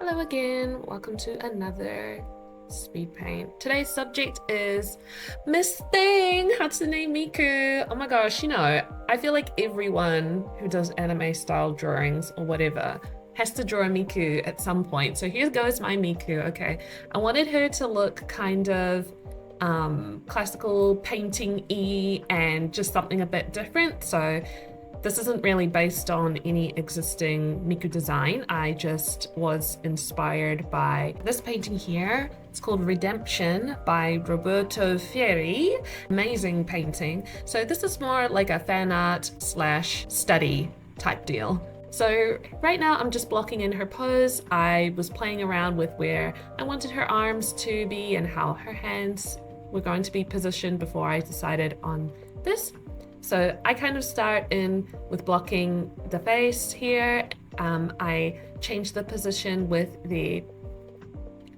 Hello again, welcome to another speed paint. Today's subject is Miss Thing, Hatsune Miku. Oh my gosh, I feel like everyone who does anime style drawings or whatever has to draw a Miku at some point. So here goes my Miku, okay. I wanted her to look kind of classical painting-y and just something a bit different. So this isn't really based on any existing Miku design. I just was inspired by this painting here. It's called Redemption by Roberto Ferri. Amazing painting. So this is more like a fan art slash study type deal. So right now I'm just blocking in her pose. I was playing around with where I wanted her arms to be and how her hands were going to be positioned before I decided on this. So I kind of start in with blocking the face here. I change the position with the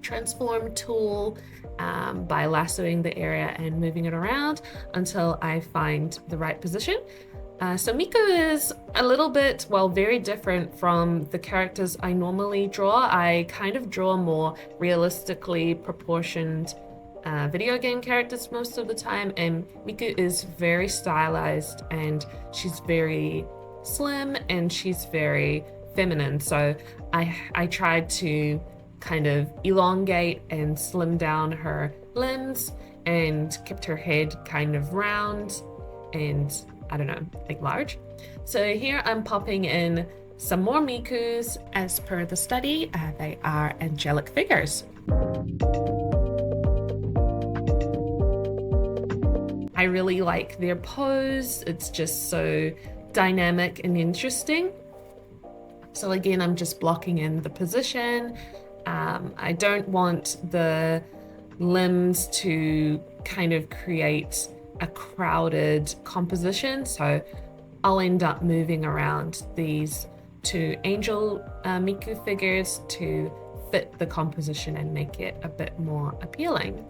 transform tool by lassoing the area and moving it around until I find the right position. So Miku is a little bit, very different from the characters I normally draw. I kind of draw more realistically proportioned video game characters most of the time, and Miku is very stylized and she's very slim and she's very feminine. So I tried to kind of elongate and slim down her limbs and kept her head kind of round and I don't know, like large. So here I'm popping in some more Mikus. As per the study, they are angelic figures. I really like their pose. It's just so dynamic and interesting. So again, I'm just blocking in the position. I don't want the limbs to kind of create a crowded composition. So I'll end up moving around these two angel Miku figures to fit the composition and make it a bit more appealing.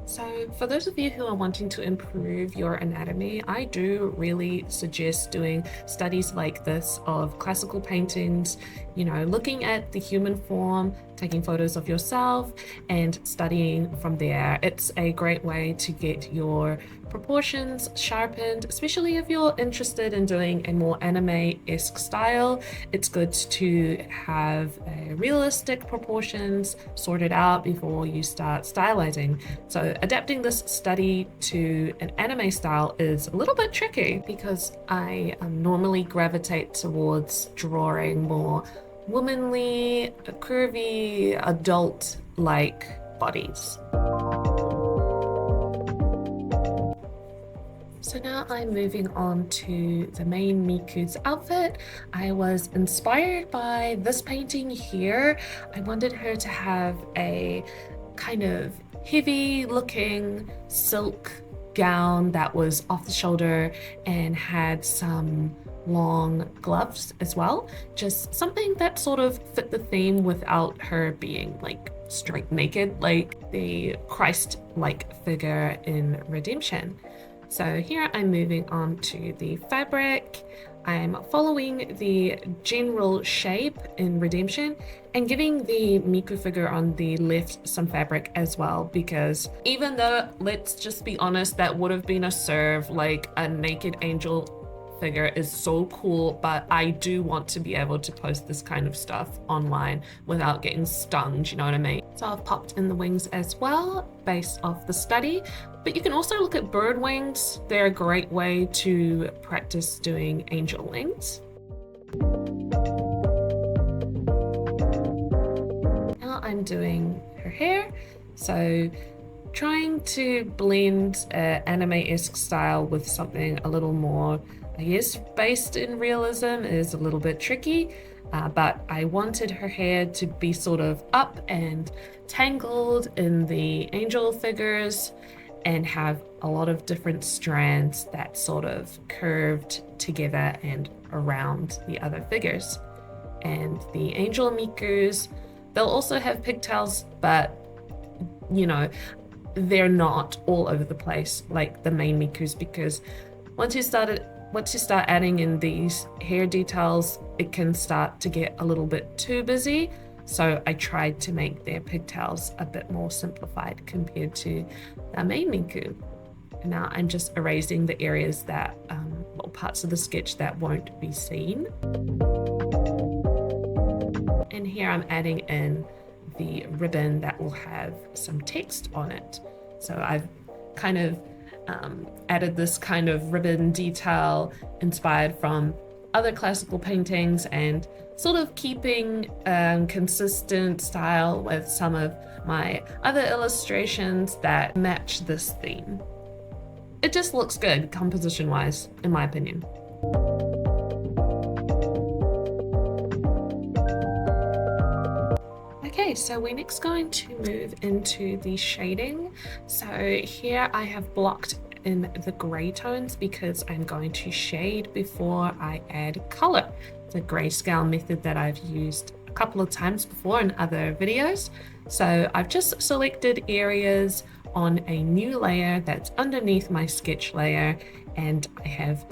So for those of you who are wanting to improve your anatomy, I do really suggest doing studies like this of classical paintings, looking at the human form, taking photos of yourself and studying from there. It's a great way to get your proportions sharpened, especially if you're interested in doing a more anime-esque style. It's good to have realistic proportions sorted out before you start stylizing. So adapting this study to an anime style is a little bit tricky because I normally gravitate towards drawing more womanly, curvy, adult-like bodies. So now I'm moving on to the main Miku's outfit. I was inspired by this painting here. I wanted her to have a kind of heavy looking silk gown that was off the shoulder and had some long gloves as well. Just something that sort of fit the theme without her being like straight naked, like the Christ-like figure in Redemption. So here I'm moving on to the fabric. I'm following the general shape in Redemption and giving the Miku figure on the left some fabric as well, because even though, let's just be honest, that would have been a serve, like a naked angel figure is so cool, but I do want to be able to post this kind of stuff online without getting stung, you know what I mean? So I've popped in the wings as well based off the study, but you can also look at bird wings. They're a great way to practice doing angel wings. Now I'm doing her hair, so trying to blend anime-esque style with something a little more, I guess, based in realism is a little bit tricky, but I wanted her hair to be sort of up and tangled in the angel figures and have a lot of different strands that sort of curved together and around the other figures. And the angel Mikus, they'll also have pigtails, but they're not all over the place like the main Mikus, because once you start adding in these hair details, it can start to get a little bit too busy. So I tried to make their pigtails a bit more simplified compared to the main Miku. And now I'm just erasing the areas that, or parts of the sketch that won't be seen. And here I'm adding in the ribbon that will have some text on it. So I've kind of added this kind of ribbon detail inspired from other classical paintings and sort of keeping consistent style with some of my other illustrations that match this theme. It just looks good composition-wise, in my opinion. Okay, so we're next going to move into the shading. So here I have blocked in the gray tones because I'm going to shade before I add color. It's a grayscale method that I've used a couple of times before in other videos. So I've just selected areas on a new layer that's underneath my sketch layer, and I have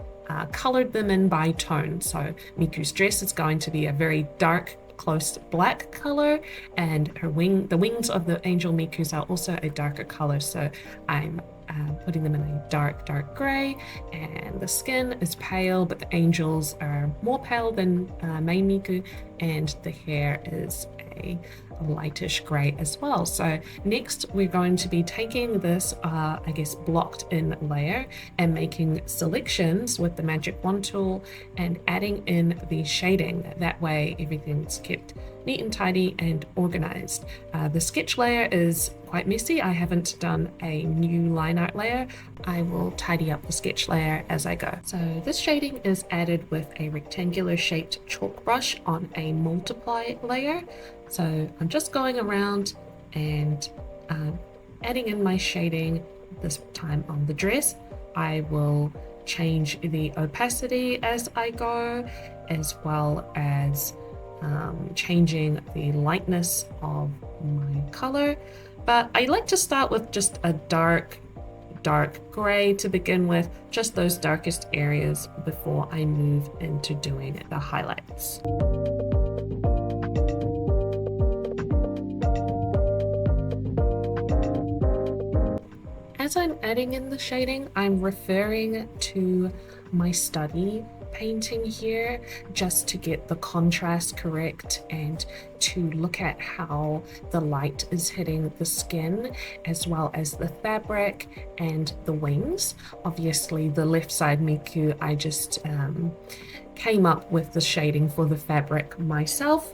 colored them in by tone. So Miku's dress is going to be a very dark, close black color, and the wings of the angel Mikus are also a darker color. So I'm putting them in a dark gray, and the skin is pale, but the angels are more pale than main Miku, and the hair is a lightish gray as well. So next we're going to be taking this I guess blocked in layer and making selections with the magic wand tool and adding in the shading. That way everything's kept neat and tidy and organized. The sketch layer is quite messy. I haven't done a new line art layer. I will tidy up the sketch layer as I go. So this shading is added with a rectangular shaped chalk brush on a multiply layer. So I'm just going around and adding in my shading, this time on the dress. I will change the opacity as I go, as well as changing the lightness of my color. But I like to start with just a dark gray to begin with, just those darkest areas before I move into doing the highlights. As I'm adding in the shading, I'm referring to my study painting here just to get the contrast correct and to look at how the light is hitting the skin as well as the fabric and the wings. Obviously the left side Miku, I just came up with the shading for the fabric myself.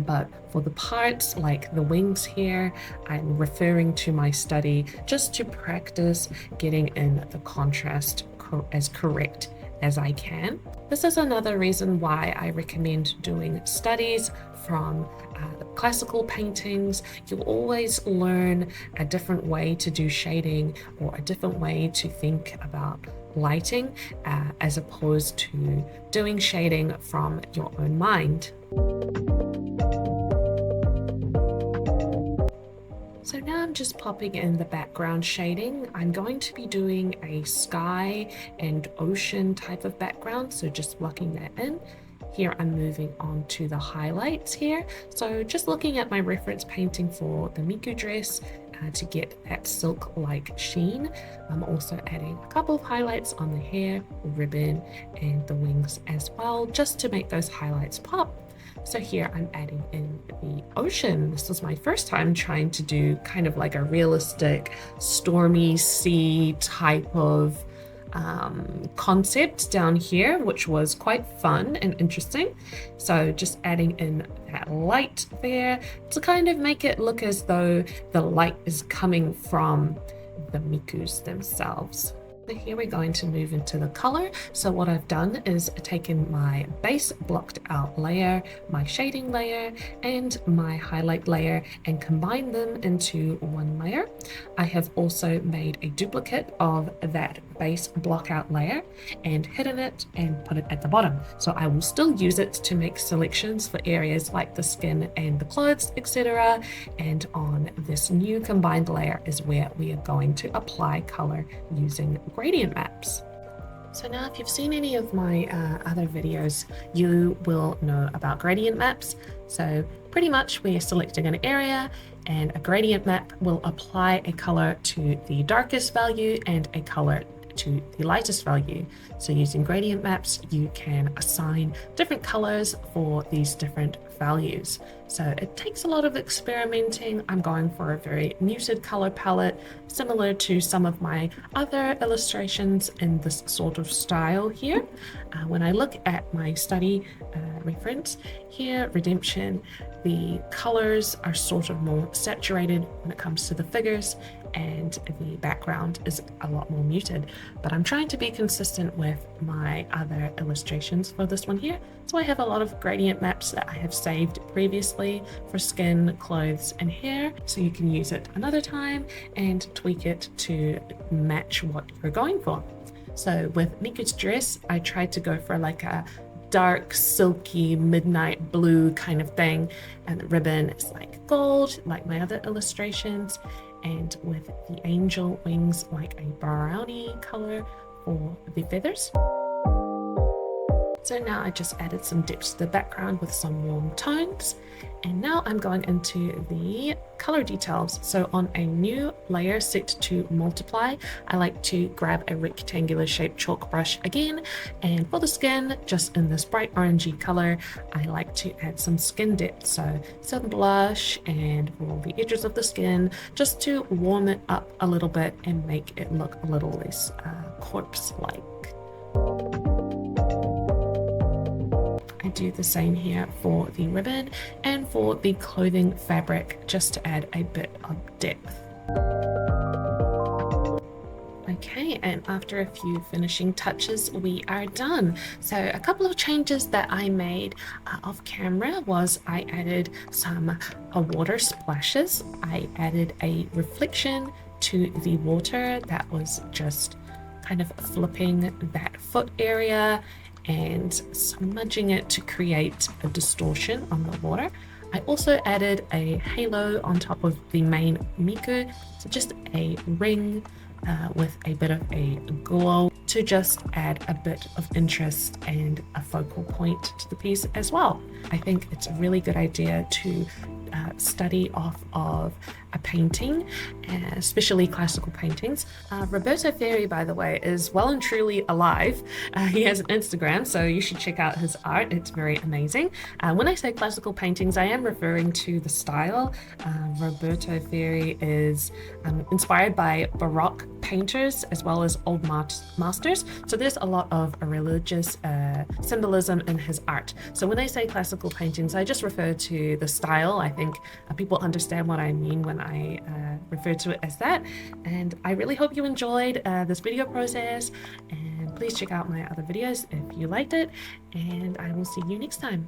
But for the parts like the wings here, I'm referring to my study just to practice getting in the contrast as correct as I can. This is another reason why I recommend doing studies from classical paintings. You'll always learn a different way to do shading or a different way to think about lighting as opposed to doing shading from your own mind. So now I'm just popping in the background shading. I'm going to be doing a sky and ocean type of background, so just blocking that in. Here I'm moving on to the highlights here. So just looking at my reference painting for the Miku dress to get that silk-like sheen. I'm also adding a couple of highlights on the hair, ribbon, and the wings as well, just to make those highlights pop. So here I'm adding in the ocean. This was my first time trying to do kind of like a realistic stormy sea type of concept down here, which was quite fun and interesting. So just adding in that light there to kind of make it look as though the light is coming from the Mikus themselves. So here we're going to move into the color. So what I've done is taken my base blocked out layer, my shading layer, and my highlight layer and combined them into one layer. I have also made a duplicate of that base block out layer and hidden it and put it at the bottom. So I will still use it to make selections for areas like the skin and the clothes, etc. And on this new combined layer is where we are going to apply color using gradient maps. So now if you've seen any of my other videos, you will know about gradient maps. So pretty much we're selecting an area, and a gradient map will apply a color to the darkest value and a color to the lightest value. So using gradient maps, you can assign different colors for these different values. So it takes a lot of experimenting. I'm going for a very muted color palette, similar to some of my other illustrations in this sort of style here. When I look at my study reference here, Redemption, the colors are sort of more saturated when it comes to the figures, and the background is a lot more muted. But I'm trying to be consistent with my other illustrations for this one here. So I have a lot of gradient maps that I have saved previously for skin, clothes, and hair. So you can use it another time and tweak it to match what you're going for. So with Miku's dress, I tried to go for like a dark, silky, midnight blue kind of thing. And the ribbon is like gold, like my other illustrations. And with the angel wings, like a brownie color for the feathers. So now I just added some depth to the background with some warm tones. And now I'm going into the color details. So on a new layer set to multiply, I like to grab a rectangular shaped chalk brush again. And for the skin, just in this bright orangey color, I like to add some skin depth. So some blush and for the edges of the skin, just to warm it up a little bit and make it look a little less corpse-like. I do the same here for the ribbon and for the clothing fabric, just to add a bit of depth. Okay, and after a few finishing touches, we are done. So a couple of changes that I made off camera was I added some water splashes. I added a reflection to the water that was just kind of flipping that foot area and smudging it to create a distortion on the water. I also added a halo on top of the main Miku, so just a ring with a bit of a glow to just add a bit of interest and a focal point to the piece as well. I think it's a really good idea to study off of a painting, especially classical paintings. Roberto Ferri, by the way, is well and truly alive. He has an Instagram, so you should check out his art. It's very amazing. When I say classical paintings, I am referring to the style. Roberto Ferri is inspired by Baroque painters as well as old masters. So there's a lot of religious symbolism in his art. So when I say classical paintings, I just refer to the style. I think people understand what I mean when I refer to it as that. And I really hope you enjoyed this video process, and please check out my other videos if you liked it, and I will see you next time.